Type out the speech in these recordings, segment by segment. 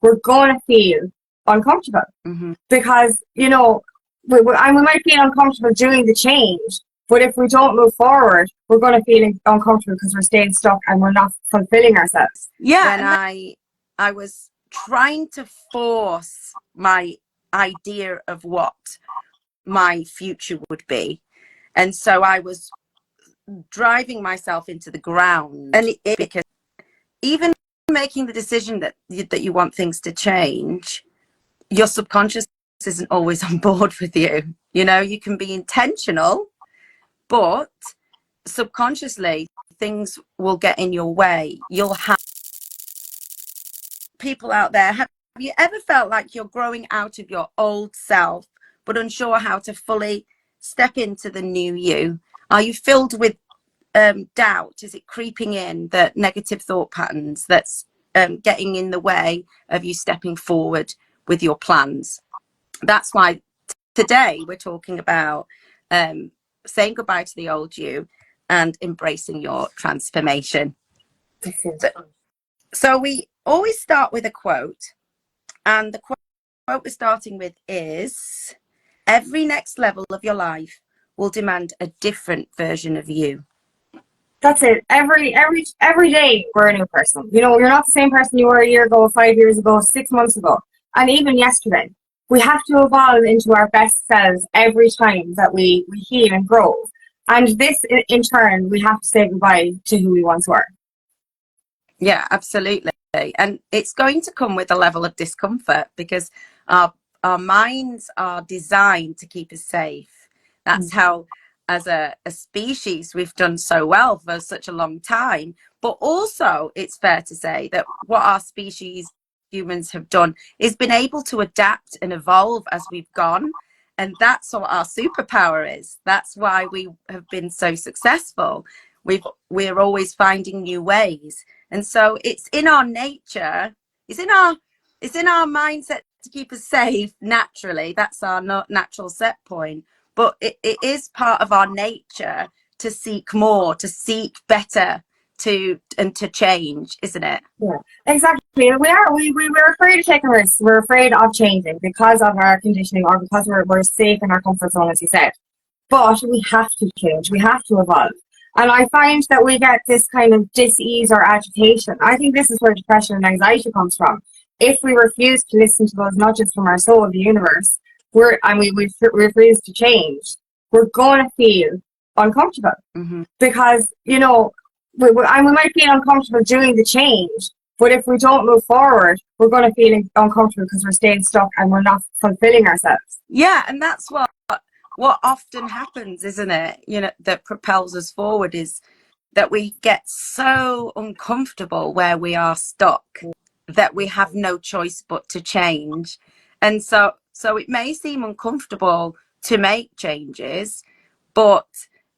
we're going to feel uncomfortable because, you know, we might feel uncomfortable doing the change, but if we don't move forward, we're going to feel uncomfortable because we're staying stuck and we're not fulfilling ourselves. Yeah. When I was trying to force my idea of what my future would be, and so I was driving myself into the ground, and because even making the decision that you want things to change, your subconscious isn't always on board with you. You know, you can be intentional, but subconsciously things will get in your way. You'll have people out there. Have you ever felt like you're growing out of your old self but unsure how to fully step into the new you? Are you filled with doubt? Is it creeping in, the negative thought patterns that's getting in the way of you stepping forward with your plans? That's why today we're talking about saying goodbye to the old you and embracing your transformation. So we always start with a quote, and the quote we're starting with is, every next level of your life will demand a different version of you. That's it. Every day we're a new person. You know, you're not the same person you were a year ago, 5 years ago, 6 months ago, and even yesterday. We have to evolve into our best selves every time that we heal and grow. And this, in turn, we have to say goodbye to who we once were. Yeah, absolutely. And it's going to come with a level of discomfort because our minds are designed to keep us safe. That's how, as a species, we've done so well for such a long time. But also, it's fair to say that what our species, humans, have done is been able to adapt and evolve as we've gone. And that's what our superpower is. That's why we have been so successful. We're always finding new ways. And so it's in our nature, it's in our mindset to keep us safe naturally. That's our natural set point. But it is part of our nature to seek more, to seek better, to change, isn't it? Yeah, exactly. We're afraid to take a risk. We're afraid of changing because of our conditioning or because we're safe in our comfort zone, as you said. But we have to change. We have to evolve. And I find that we get this kind of dis-ease or agitation. I think this is where depression and anxiety comes from. If we refuse to listen to those nudges from our soul, the universe, we refuse to change, we're going to feel uncomfortable. Because, you know, we might feel uncomfortable doing the change, but if we don't move forward, we're going to feel uncomfortable because we're staying stuck and we're not fulfilling ourselves. Yeah, and that's what often happens, isn't it? You know, that propels us forward is that we get so uncomfortable where we are stuck that we have no choice but to change. And so it may seem uncomfortable to make changes, but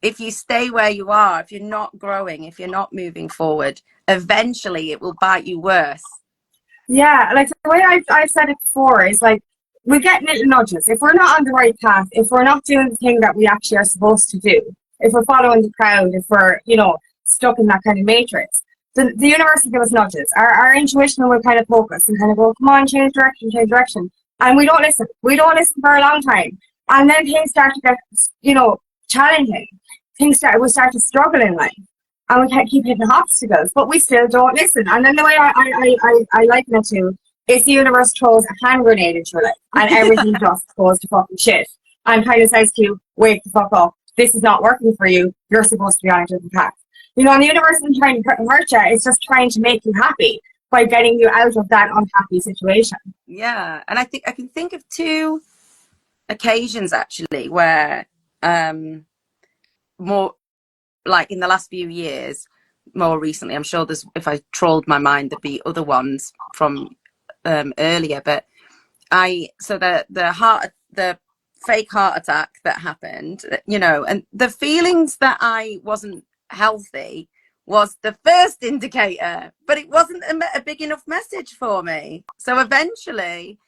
if you stay where you are, if you're not growing, if you're not moving forward, eventually it will bite you worse. Yeah, like the way I've said it before is like, we get little nudges. If we're not on the right path, if we're not doing the thing that we actually are supposed to do, if we're following the crowd, if we're, you know, stuck in that kind of matrix, the universe will give us nudges. Our intuition will kind of poke us and kind of go, come on, change direction. And we don't listen. We don't listen for a long time. And then things start to get, you know, challenging. We start to struggle in life. And we can't keep hitting obstacles, but we still don't listen. And then the way I liken it to is the universe throws a hand grenade into your life and everything just goes to fucking shit and kind of says to you, wake the fuck up. This is not working for you. You're supposed to be on a different path. You know, and the universe isn't trying to hurt you. It's just trying to make you happy by getting you out of that unhappy situation. Yeah. And I think I can think of two occasions actually where more like in the last few years, more recently, I'm sure there's, if I trolled my mind, there'd be other ones from earlier, but the fake heart attack that happened, you know, and the feelings that I wasn't healthy was the first indicator, but it wasn't a big enough message for me. So eventually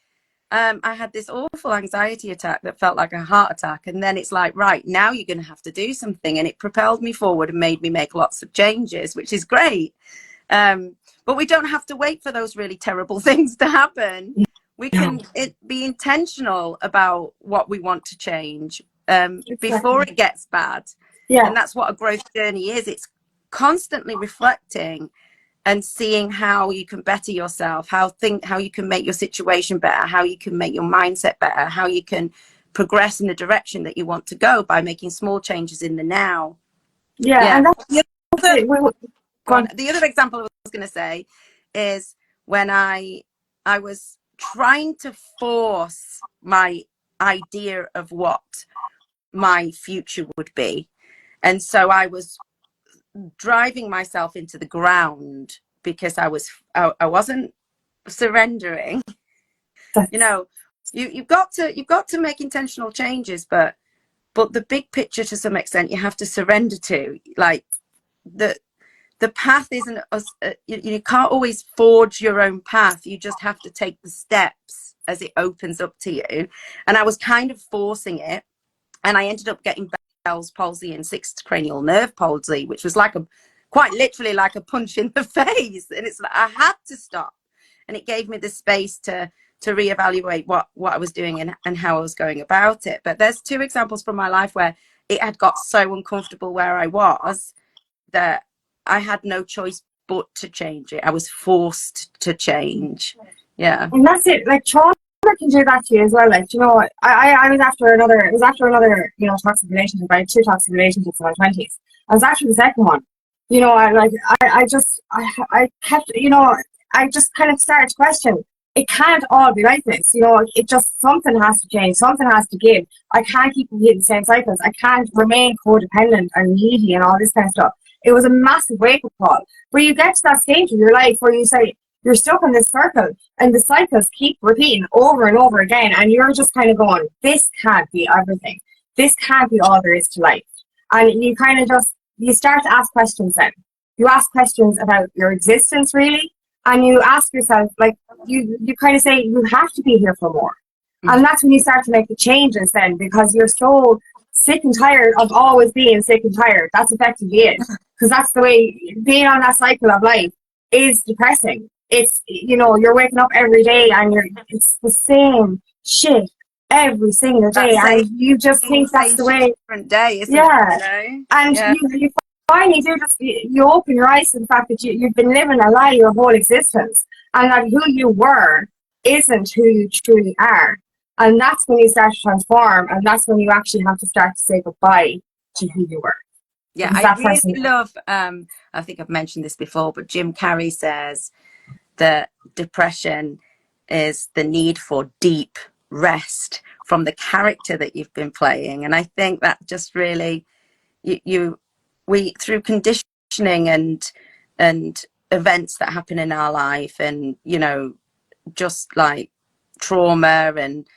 I had this awful anxiety attack that felt like a heart attack. And then it's like, right, now you're going to have to do something. And it propelled me forward and made me make lots of changes, which is great. But we don't have to wait for those really terrible things to happen. We can be intentional about what we want to change before it gets bad. And that's what a growth journey is. It's constantly reflecting and seeing how you can better yourself, how you can make your situation better, how you can make your mindset better, how you can progress in the direction that you want to go by making small changes in the now. And that's the other example I was going to say is when I was trying to force my idea of what my future would be, and so I was driving myself into the ground because I wasn't surrendering. You know, you've got to make intentional changes, but the big picture, to some extent, you have to surrender to. Like the path isn't you can't always forge your own path. You just have to take the steps as it opens up to you. And I was kind of forcing it, and I ended up getting Bell's palsy and sixth cranial nerve palsy, which was quite literally like a punch in the face. And it's like I had to stop, and it gave me the space to reevaluate what I was doing and how I was going about it. But there's two examples from my life where it had got so uncomfortable where I was that I had no choice but to change it. I was forced to change. Yeah. And that's it. Like trauma can do that to you as well. Like, you know, I was after another, you know, toxic relationship. I had 2 toxic relationships in my 20s. I was after the second one. You know, I kept, you know, I just kind of started to question, it can't all be like this. You know, it just, something has to change. Something has to give. I can't keep repeating the same cycles. I can't remain codependent and needy and all this kind of stuff. It was a massive wake-up call. Where you get to that stage of your life where you say, you're stuck in this circle and the cycles keep repeating over and over again, and you're just kind of going, this can't be everything. This can't be all there is to life. And you kind of just, you start to ask questions then. You ask questions about your existence, really, and you ask yourself, like, you kind of say, you have to be here for more. And that's when you start to make the changes then, because you're so sick and tired of always being sick and tired. That's effectively it. Because that's the way, being on that cycle of life is depressing. It's, you know, you're waking up every day and it's the same shit every single day. And you just think that's the way. Different day, isn't it? You know? And you finally do just, you open your eyes to the fact that you've been living a lie your whole existence. And that who you were isn't who you truly are. And that's when you start to transform. And that's when you actually have to start to say goodbye to who you were. Yeah, I really love, I think I've mentioned this before, but Jim Carrey says that depression is the need for deep rest from the character that you've been playing. And I think that just really, we through conditioning and events that happen in our life, and, you know, just like trauma and,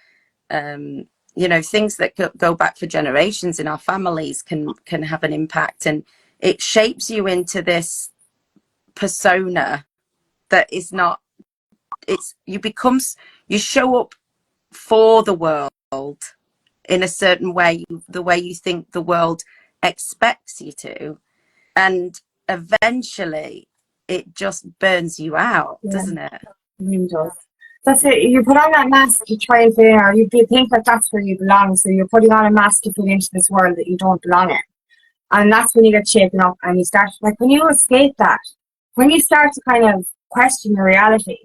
you know, things that go back for generations in our families can have an impact, and it shapes you into this persona that is not, you show up for the world in a certain way, the way you think the world expects you to, and eventually it just burns you out, doesn't it? It really does. That's it. You put on that mask to try and fit in, or you think that that's where you belong. So you're putting on a mask to fit into this world that you don't belong in. And that's when you get shaken up and you start, like, when you escape that, when you start to kind of question your reality,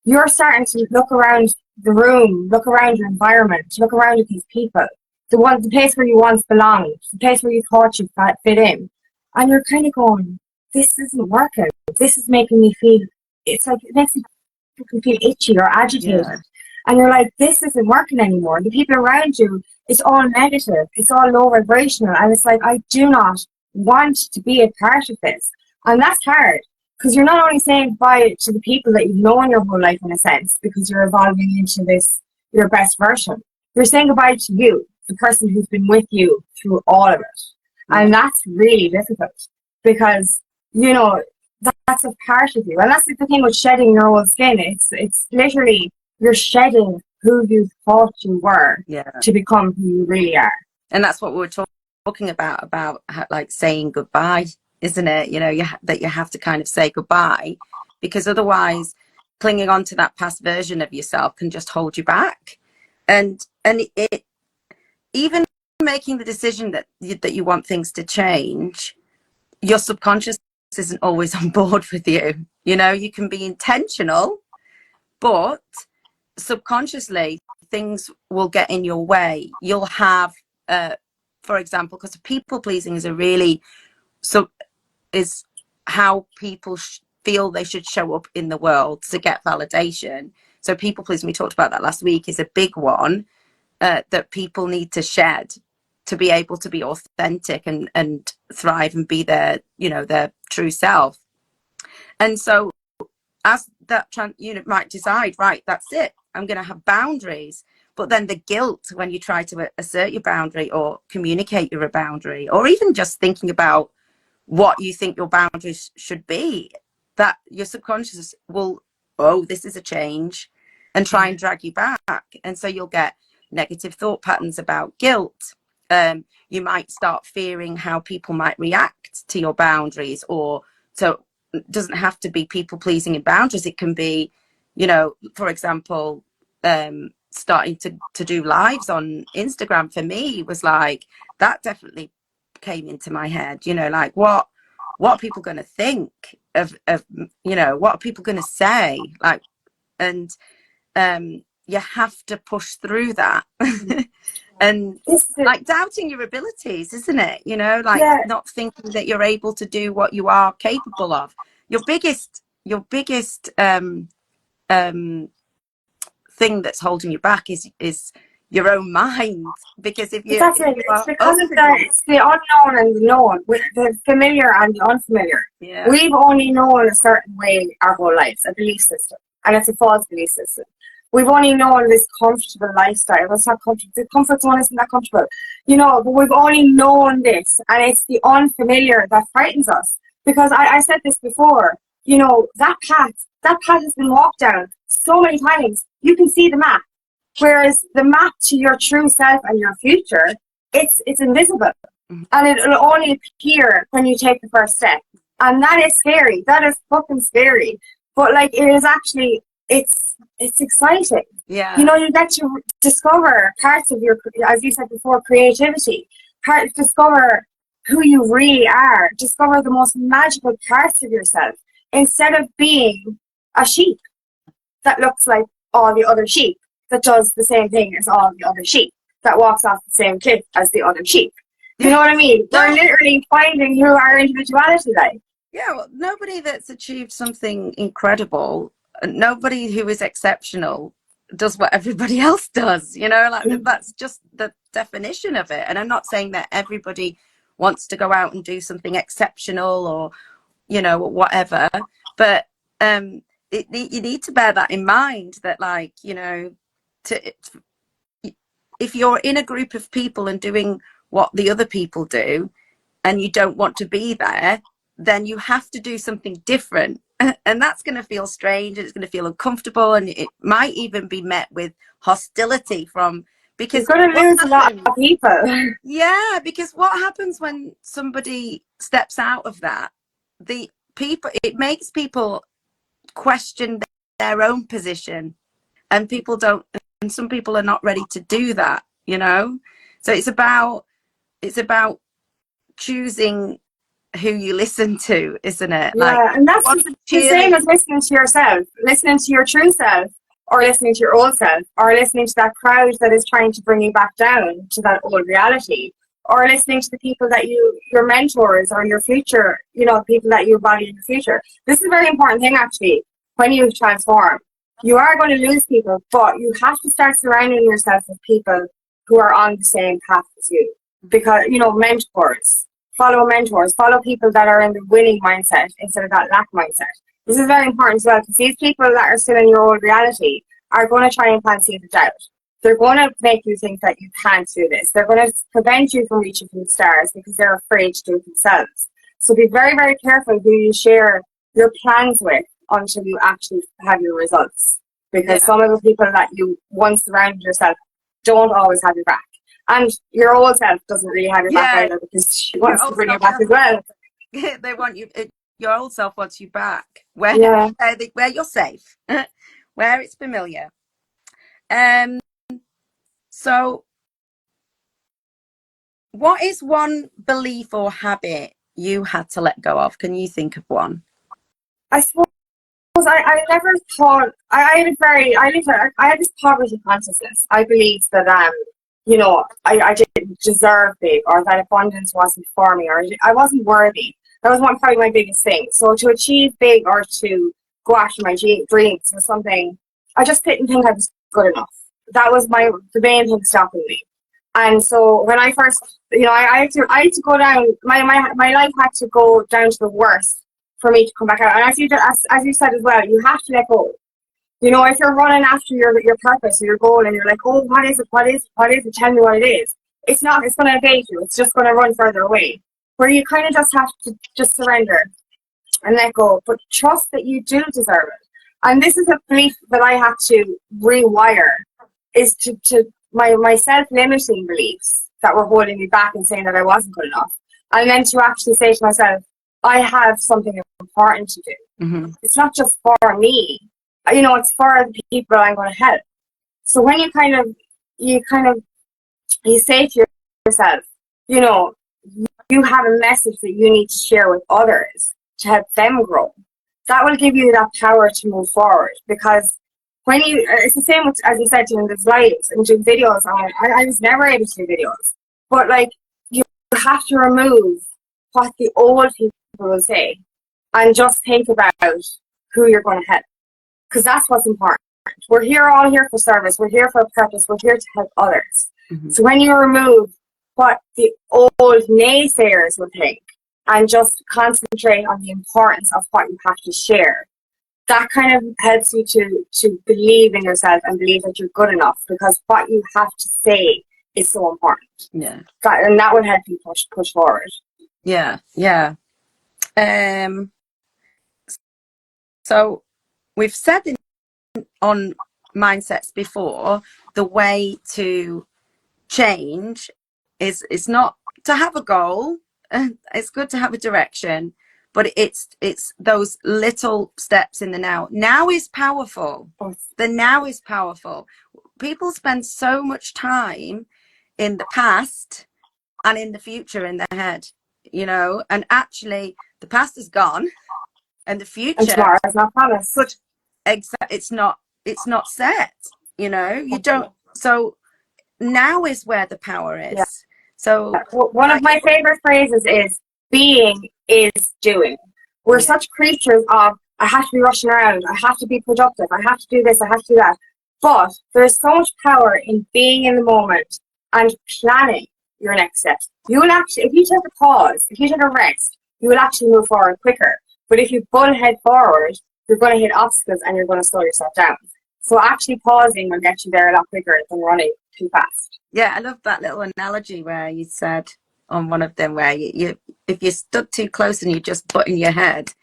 you're starting to look around the room, look around your environment, look around at these people, the place where you once belonged, the place where you thought you fit in. And you're kind of going, this isn't working. This is making me feel, it's like, it makes me feel itchy or agitated. Yeah. And you're like, this isn't working anymore. The people around you, it's all negative. It's all low vibrational. And it's like, I do not want to be a part of this. And that's hard, because you're not only saying goodbye to the people that you've known your whole life, in a sense, because you're evolving into this, your best version. You're saying goodbye to you, the person who's been with you through all of it. And that's really difficult, because, you know, that's a part of you. And that's the thing with shedding your old skin. It's literally, you're shedding who you thought you were to become who you really are. And that's what we were talking about how, like, saying goodbye isn't it? You know, that you have to kind of say goodbye, because otherwise clinging on to that past version of yourself can just hold you back. And it even making the decision that you want things to change, your subconscious isn't always on board with you. You know, you can be intentional, but subconsciously things will get in your way. You'll have, for example, because people pleasing is a really, so is how people feel they should show up in the world to get validation. So people pleasing, we talked about that last week, is a big one that people need to shed to be able to be authentic and thrive and be their, you know, their true self. And so as that you might decide, right, that's it, I'm going to have boundaries. But then the guilt when you try to assert your boundary or communicate your boundary, or even just thinking about what you think your boundaries should be, that your subconscious will, oh, this is a change, and try and drag you back. And so you'll get negative thought patterns about guilt. You might start fearing how people might react to your boundaries, or so it doesn't have to be people pleasing in boundaries. It can be, you know, for example, starting to do lives on Instagram for me was like, that definitely came into my head, you know, like what are people going to think of, you know, what are people going to say, like, and you have to push through that. And like doubting your abilities, isn't it? You know, like not thinking that you're able to do what you are capable of. Your biggest thing that's holding you back is your own mind. Because if you, that's it. It's because it's the unknown and the known, with the familiar and the unfamiliar. Yeah. We've only known a certain way our whole lives, a belief system, and it's a false belief system. We've only known this comfortable lifestyle. It's not comfortable. The comfort zone isn't that comfortable, you know. But we've only known this, and it's the unfamiliar that frightens us. Because I said this before, you know, that path has been walked down so many times. You can see the map. Whereas the map to your true self and your future, it's invisible. And it'll only appear when you take the first step. And that is scary. That is fucking scary. But like, it is actually, it's exciting. Yeah. You know, you get to discover parts of your, as you said before, creativity. Discover who you really are. Discover the most magical parts of yourself. Instead of being a sheep that looks like all the other sheep, that does the same thing as all the other sheep, that walks off the same cliff as the other sheep. You know what I mean? We're literally finding who our individuality like. Yeah, well, nobody that's achieved something incredible, nobody who is exceptional does what everybody else does, you know, like that's just the definition of it. And I'm not saying that everybody wants to go out and do something exceptional or, you know, whatever, but you need to bear that in mind, that like, you know, if you're in a group of people and doing what the other people do and you don't want to be there, then you have to do something different. And that's going to feel strange, and it's going to feel uncomfortable, and it might even be met with hostility from, because you're going to lose a lot of people. Yeah, because what happens when somebody steps out of that, it makes people question their own position, and some people are not ready to do that, you know. So it's about choosing who you listen to, isn't it? Yeah, like, and that's the same as listening to yourself, listening to your true self, or listening to your old self, or listening to that crowd that is trying to bring you back down to that old reality, or listening to the people that your mentors or your future, you know, people that you embody in the future. This is a very important thing, actually. When you transform, you are going to lose people, but you have to start surrounding yourself with people who are on the same path as you. Because, you know, follow people that are in the winning mindset instead of that lack mindset. This is very important as well, because these people that are still in your old reality are going to try and plant seeds of doubt. They're going to make you think that you can't do this. They're going to prevent you from reaching for the stars because they're afraid to do it themselves. So be very, very careful who you share your plans with until you actually have your results. Because some of the people that you once surrounded yourself don't always have your back. And your old self doesn't really have your back either, because she wants to bring you back as well. They want you, your old self wants you back where, Yeah. where you're safe, where it's familiar. Um, so what is one belief or habit you had to let go of? Can you think of one? I suppose I never thought I had a very I had this poverty consciousness. I believed that I didn't deserve big, or that abundance wasn't for me, or I wasn't worthy. That was probably my biggest thing. So to achieve big, or to go after my dreams was something I just didn't think I was good enough. That was the main thing stopping me. And so when I first, I had to go down. My life had to go down to the worst for me to come back out. And as you said as well, you have to let go. If you're running after your purpose or your goal, and you're like, oh, what is it? What is it? What is it? Tell me what it is. It's not. It's going to evade you. It's just going to run further away. Where you kind of just have to just surrender and let go, but trust that you do deserve it. And this is a belief that I have to rewire. Is to my self-limiting beliefs that were holding me back and saying that I wasn't good enough, and then to actually say to myself, I have something important to do. Mm-hmm. It's not just for me, it's for the people I'm going to help. So when you say to yourself, you have a message that you need to share with others to help them grow, that will give you that power to move forward. Because it's the same with, as you said, doing the lives and doing videos. I was never able to do videos, but like, you have to remove what the old people will say and just think about who you're going to help, because that's what's important. We're all here for service. We're here for a purpose. We're here to help others. Mm-hmm. So when you remove what the old naysayers will think and just concentrate on the importance of what you have to share, that kind of helps you to believe in yourself and believe that you're good enough, because what you have to say is so important. Yeah. And that will help you push forward. Yeah. Yeah. So we've said on mindsets before, the way to change is not to have a goal. It's good to have a direction, but it's those little steps in the now. Now is powerful. The now is powerful. People spend so much time in the past and in the future in their head, and actually the past is gone and the future, and tomorrow is not promised. But it's not set, you don't. So now is where the power is. Yeah. So one of my favorite phrases is, being is doing. We're such creatures of, I have to be rushing around, I have to be productive, I have to do this, I have to do that. But there's so much power in being in the moment and planning your next steps. You will actually, if you take a pause, if you take a rest, you will actually move forward quicker. But if you bull head forward, you're going to hit obstacles and you're going to slow yourself down. So actually pausing will get you there a lot quicker than running too fast. Yeah, I love that little analogy where you said on one of them where you if you stood too close and you just butt in your head.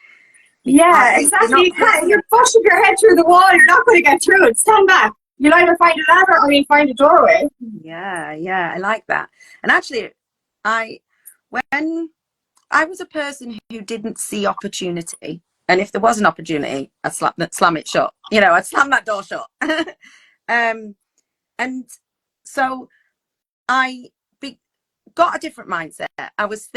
Yeah, exactly. You can't. You're pushing your head through the wall. You're not going to get through it. Stand back. You'll either find a ladder or you'll find a doorway. Yeah, I like that. And actually, when I was a person who didn't see opportunity, and if there was an opportunity, I'd slam it shut. I'd slam that door shut. And so I got a different mindset. I was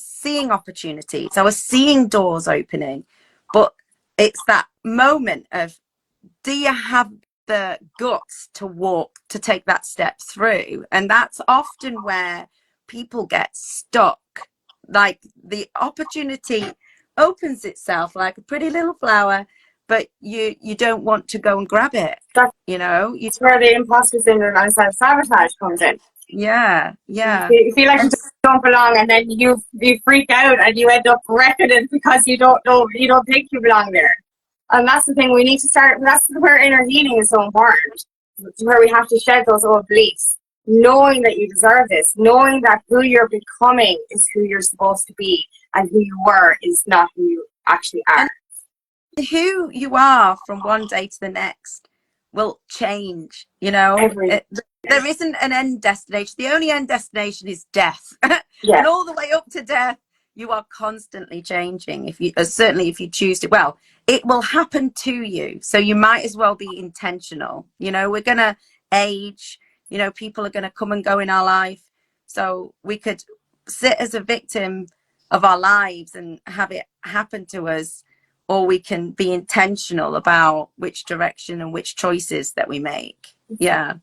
seeing opportunities. I was seeing doors opening, but it's that moment of, do you have the guts to take that step through? And that's often where people get stuck. Like, the opportunity opens itself like a pretty little flower, but you don't want to go and grab it. It's where the imposter syndrome and self-sabotage comes in. Yeah. You feel like you don't belong, and then you freak out and you end up wrecking it because you don't think you belong there. And that's the thing, we need to start. That's where inner healing is so important. It's where we have to shed those old beliefs, knowing that you deserve this, knowing that who you're becoming is who you're supposed to be, and who you were is not who you actually are. And who you are from one day to the next will change. There isn't an end destination. The only end destination is death. Yeah. And all the way up to death, you are constantly changing. If you certainly if you choose to, well, it will happen to you, so you might as well be intentional. You know, we're gonna age, you know, people are gonna come and go in our life, so we could sit as a victim of our lives and have it happen to us, or we can be intentional about which direction and which choices that we make. Yeah.